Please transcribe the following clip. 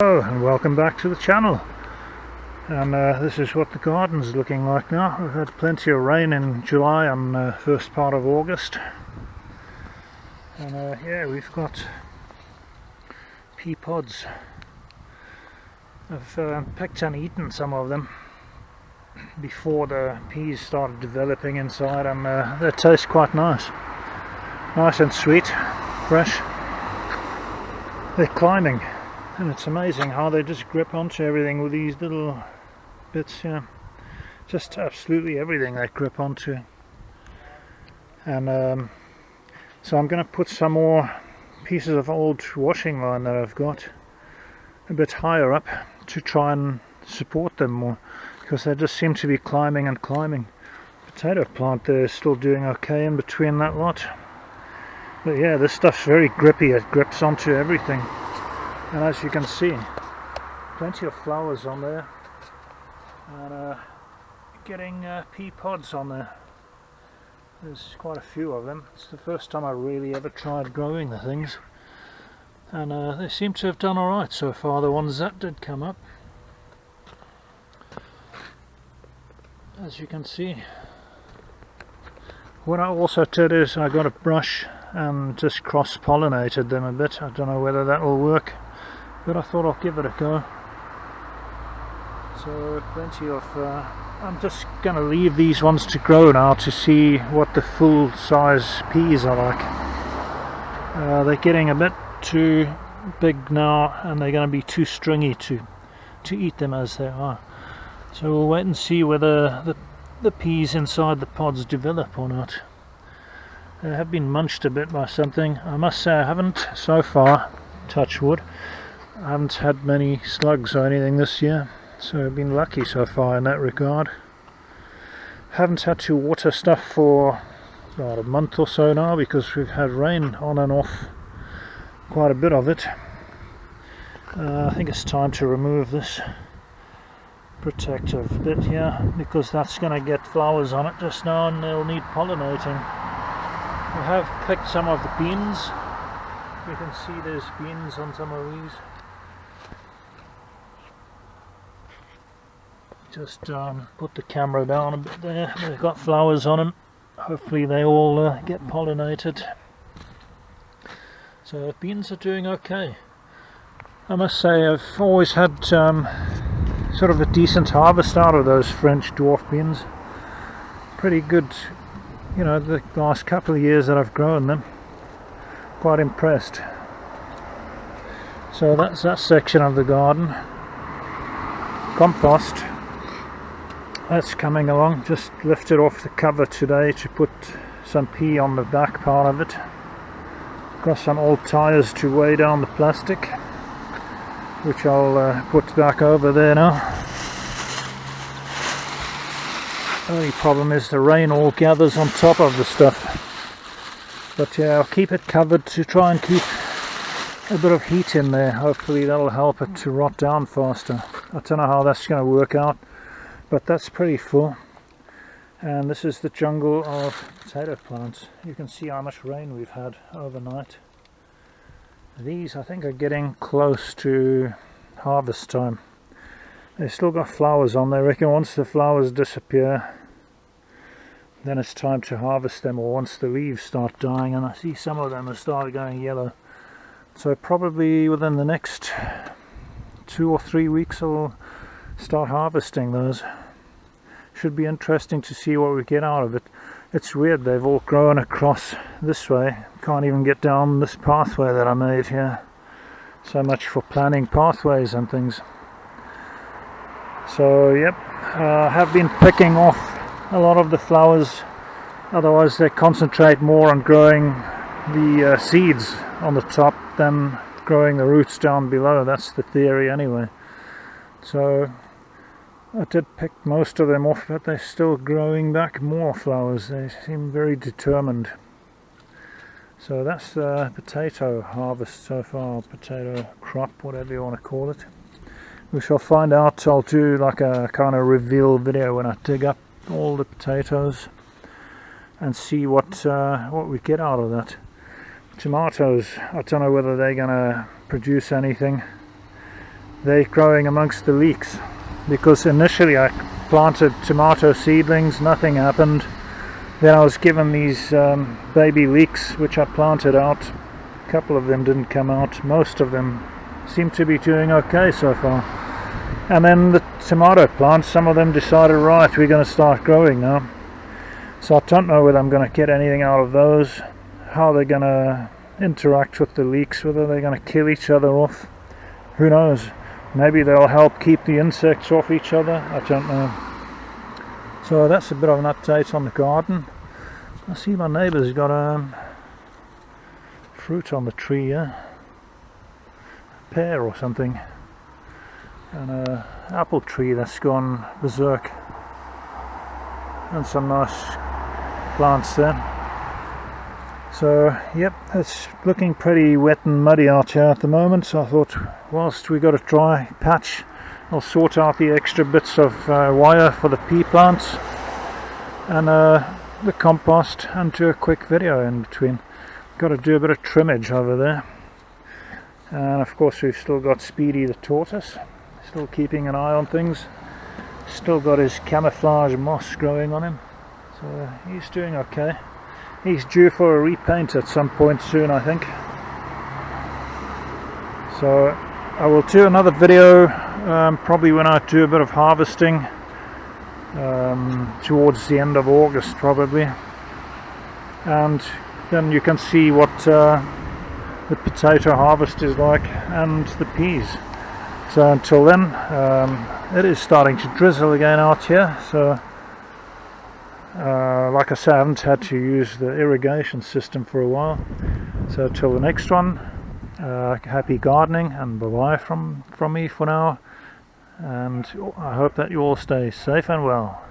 Hello and welcome back to the channel. And this is what the garden's looking like now. We've had plenty of rain in July and first part of August. And yeah, we've got pea pods. I've picked and eaten some of them before the peas started developing inside, and they taste quite nice. Nice and sweet, fresh. They're climbing. And it's amazing how they just grip onto everything with these little bits, yeah. Just absolutely everything they grip onto. And so I'm going to put some more pieces of old washing line that I've got a bit higher up to try and support them more, because they just seem to be climbing and climbing. Potato plant there is still doing okay in between that lot. But yeah, this stuff's very grippy, it grips onto everything. And as you can see, plenty of flowers on there, and getting pea pods on there. There's quite a few of them. It's the first time I really ever tried growing the things, and they seem to have done alright so far, the ones that did come up. As you can see, what I also did is I got a brush and just cross-pollinated them a bit. I don't know whether that will work, but I thought I'll give it a go. So plenty of I'm just going to leave these ones to grow now to see what the full size peas are like. They're getting a bit too big now, and they're going to be too stringy to eat them as they are. So we'll wait and see whether the peas inside the pods develop or not. They have been munched a bit by something. I must say I haven't so far, touch wood, I haven't had many slugs or anything this year, so I've been lucky so far in that regard. Haven't had to water stuff for about a month or so now, because we've had rain on and off, quite a bit of it. I think it's time to remove this protective bit here, because that's going to get flowers on it just now and they'll need pollinating. I have picked some of the beans. You can see there's beans on some of these. Just put the camera down a bit there. They've got flowers on them. Hopefully they all get pollinated. So beans are doing okay. I must say I've always had sort of a decent harvest out of those French dwarf beans. Pretty good, you know, the last couple of years that I've grown them. Quite impressed. So that's that section of the garden. Compost, that's coming along. Just lifted off the cover today to put some pea on the back part of it. Got some old tires to weigh down the plastic, which I'll put back over there now. Only problem is the rain all gathers on top of the stuff. But yeah, I'll keep it covered to try and keep a bit of heat in there. Hopefully that'll help it to rot down faster. I don't know how that's going to work out, but that's pretty full. And this is the jungle of potato plants. You can see how much rain we've had overnight. These I think are getting close to harvest time. They've still got flowers on. They reckon once the flowers disappear, then it's time to harvest them, or once the leaves start dying, and I see some of them have started going yellow. So probably within the next 2 or 3 weeks I'll start harvesting those. Should be interesting to see what we get out of it. It's weird, they've all grown across this way. Can't even get down this pathway that I made here. So much for planning pathways and things. So yep, I have been picking off a lot of the flowers, otherwise they concentrate more on growing the seeds on the top than growing the roots down below. That's the theory anyway. So I did pick most of them off, but they're still growing back more flowers. They seem very determined. So that's the potato harvest so far, potato crop, whatever you want to call it. We shall find out. I'll do like a kind of reveal video when I dig up all the potatoes and see what we get out of that. Tomatoes, I don't know whether they're going to produce anything. they're growing amongst the leeks, because initially I planted tomato seedlings, nothing happened. Then I was given these baby leeks which I planted out. A couple of them didn't come out, most of them seem to be doing okay so far. And then the tomato plants, some of them decided, right, we're going to start growing now. So I don't know whether I'm going to get anything out of those, how they're going to interact with the leeks, whether they're going to kill each other off. Who knows? Maybe they'll help keep the insects off each other, I don't know. So that's a bit of an update on the garden. I see my neighbour's got fruit on the tree here, a pear or something, and an apple tree that's gone berserk, and some nice plants there. So yep, it's looking pretty wet and muddy out here at the moment, so I thought whilst we got a dry patch, I'll sort out the extra bits of wire for the pea plants and the compost, and do a quick video in between. Got to do a bit of trimmage over there. And of course we've still got Speedy the tortoise, still keeping an eye on things. Still got his camouflage moss growing on him, so he's doing okay. He's due for a repaint at some point soon, I think. So I will do another video probably when I do a bit of harvesting towards the end of August probably, and then you can see what the potato harvest is like and the peas. So until then, it is starting to drizzle again out here, so like I say, I haven't had to use the irrigation system for a while. So till the next one, happy gardening, and bye bye from me for now, and I hope that you all stay safe and well.